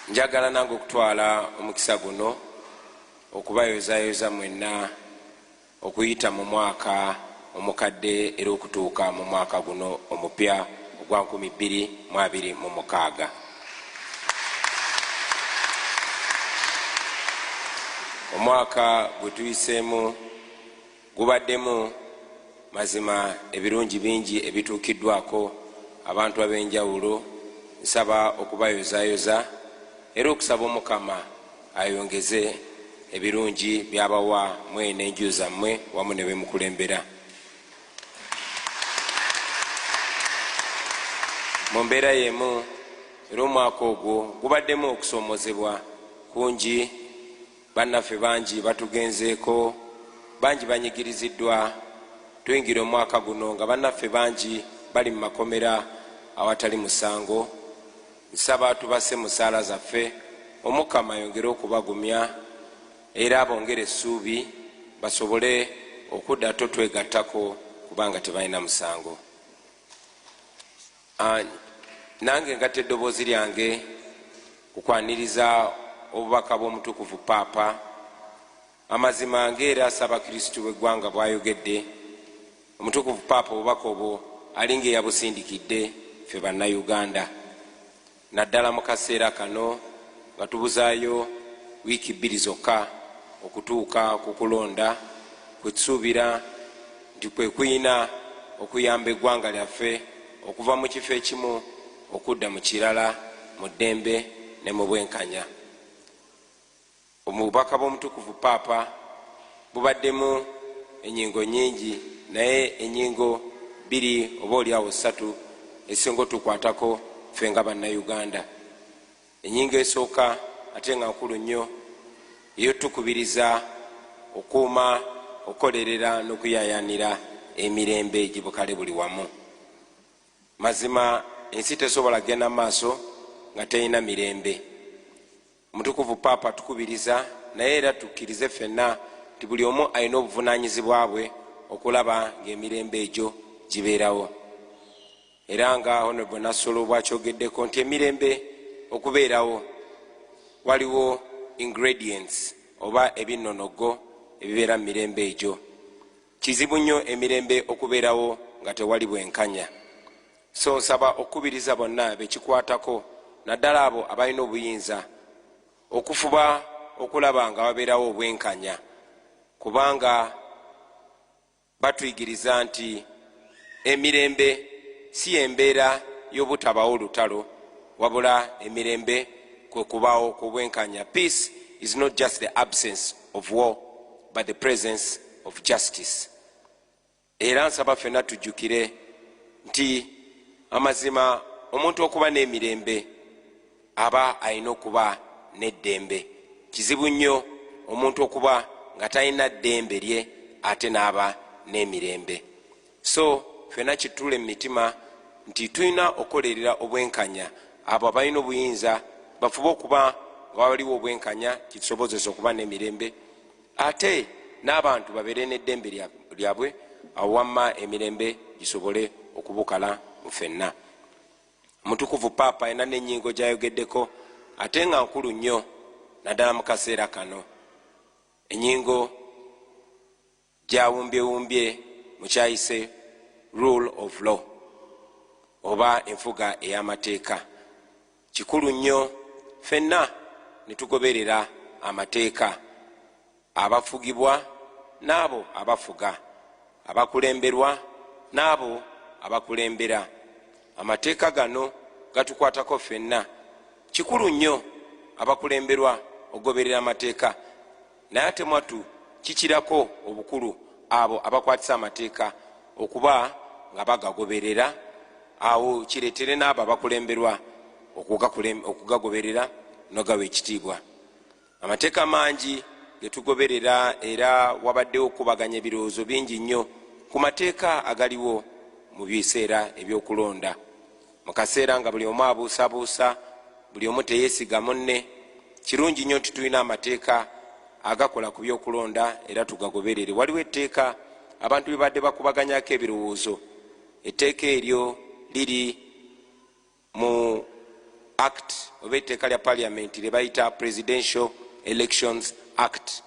njagala nange okutwala omukisa guno okubayozayoza mwenna okuyita mu mwaka omukadde era okutuuka mu mwaka guno omupya ogwa 2026. Omwaka gwe tuyiseemu gubaddemu mazima ebirungi bingi ebituukiddwako abantu ab'enjawulo. Nsaba okubayozayoza era okusaba Omukama ayongeze ebirungi byabawa mwene enju zammwe wamu ne bemukulembera. Mu mbeera y'emu era omwaka ogwo gubaddemu okusoomozebwa kungi. Bannaffe bangi batugenzeeko, bangi banyigiriziddwa. Tuyingira omwaka guno nga bannaffe bangi bali mu makomera awatali musango. Nsaba tubase mu ssaala zaffe, Omukama ayongere okubagumya era abongere essuubi basobole okudda totwegattako kubanga tebalina musango. Nange ngatta eddoboozi lyange kukwaniriza obubaka bw'omutukuvu Paapa. Amazima ng'era asaba Kristo w'eggwanga bw'ayogedde, omutukuvu Paapa obubaka obwo alinga eyabusindikidde ffe bannayuganda. Naddala mu kaseera kano nga tubuzaayo wiiki 2 zokka okutuuka ku kulonda kwe tusuubira nti kwe kuyina okuyamba eggwanga lyaffe okuva mu kifo ekimu okudda mu kirala mu ddembe ne mu bwenkanya. Omubaka bw'omutukuvu Paapa bubaddemu ennyingo nnyingi, naye ennyingo 2 oba oliawo 3 esinga tukwatako ffe nga bannayuganda. Ennyingo esooka ate nga nkulu nnyo eyo tukubiriza okuuma, okukolerera n'okuyaayaanira emirembe gibukale buli wamu. Mazima ensi tesobola kgenda maaso nga terina mirembe. Omutukuvu Paapa tukubiriza naye era tukkirize ffenna nti buli omu alina obuvunaanyizibwa bwe okulaba ng'emirembe egyo gibeerawo. Era nga Honorable Nassolo bw'akyogeddeko nti emirembe okubeerawo waliwo ingredients oba ebinnonogo ebibeera mu mirembe egyo. Kizibu nnyo emirembe okubeerawo nga tewali bwenkanya. So nsaba okukubiriza bonna bekikwatako naddala abo abalina obuyinza okufuba okulaba nga wabeerawo obwenkanya, kubanga batuyigiriza nti emirembe si embeera y'obutabawo lutalo, wabula emirembe kwe kubaawo ku bwenkanya. Peace is not just the absence of war but the presence of justice. Era nsaba ffenna tujjukire nti amazima omuntu okuba n'emirembe aba alina okuba n'eddembe. Kizibu nnyo omuntu okuba nga talina ddembe lye ate n'aba n'emirembe. So ffenna kitule mu mitima nti tulina okukolerera obwenkanya. Abo abalina obuyinza bafube okuba nga waliwo obwenkanya kisobozesa okuba n'emirembe, ate n'abantu babeere n'eddembe lyabwe awo wamma emirembe gisobole okubukala mu ffenna. Omutukuvu Paapa alina n'ennyingo gy'ayogeddeko ate nga nkulu nnyo naddala mu kaseera kano. Ennyingo gyawumbyewumbye mu kyayise rule of law oba enfuga ey'amateeka. Kikulu nnyo ffenna ne tugoberera amateeka, abafugibwa n'abo abafuga, abakulemberwa n'abo abakulembera. Amateeka gano gatukwatako ffenna. Kikulu nnyo abakulemberwa ogoberera amateeka, naye ate mwattu kikirako obukulu abo abakwatisa amateeka okuba nga bagagoberera. Awo kireetere n'abo abakulemberwa okugagoberera nogawa ekitiibwa. Amateeka mangi getugoberera era wabaddewo okubaganya ebirowoozo bingi nnyo ku mateeka agaliwo mu biseera ebyokulonda. Mu kaseera nga buli omu abuusabuusa, buli omu teyeesiga munne, kirungi nnyo nti tulina amateeka agakola ku byokulonda era tugagoberere. Waliwo etteeka abantu bibadde bakubaganyako ebirowoozo. Etteeka eryo liri mu act oba etteeka lya parliament lye bayita Presidential Elections Act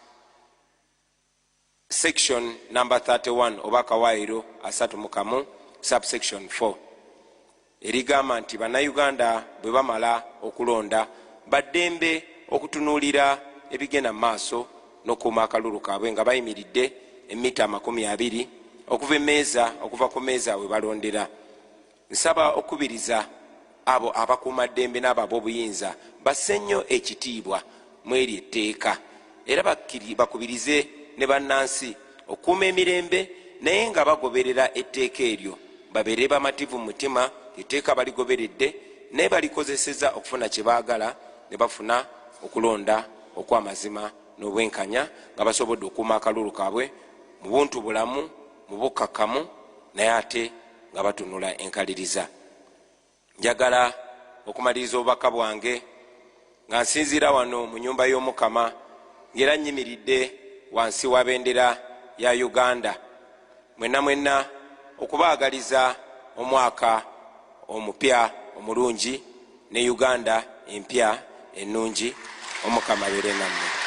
section number 31 oba akawaayiro 31 subsection 4 erigamba nti bannayuganda bwe bamala okulonda baddembe okutunuulira ebigenda maaso n'okuuma akalulu kaabwe nga bayimiridde emita 20 okuva ku meeza we balondera. Nsaba okubiriza abo abakuuma ddembe n'abo ab'obuyinza basse nnyo ekitiibwa mu eri etteeka era bakubirize ne bannansi okuuma emirembe naye nga bagoberera etteeka eryo babeere bamativu mu mutima etteeka baligoberedde naye balikozeseza okufuna kye baagala ne bafuna okulonda okw'amazima n'obwenkanya nga basobodde okuuma akalulu kaabwe mu buntu bulamu mu bukkakkamu naye ate nga batunula enkaliriza. Njagala okumaliriza obubaka bwange nga nsinziira wano mu nnyumba y'Omukama ng'era nnyimiridde wansi wa bendera ya Uganda mwenna okubaagaliza omwaka omupya omulungi ne Uganda empya ennungi. Omukama abeere nammwe.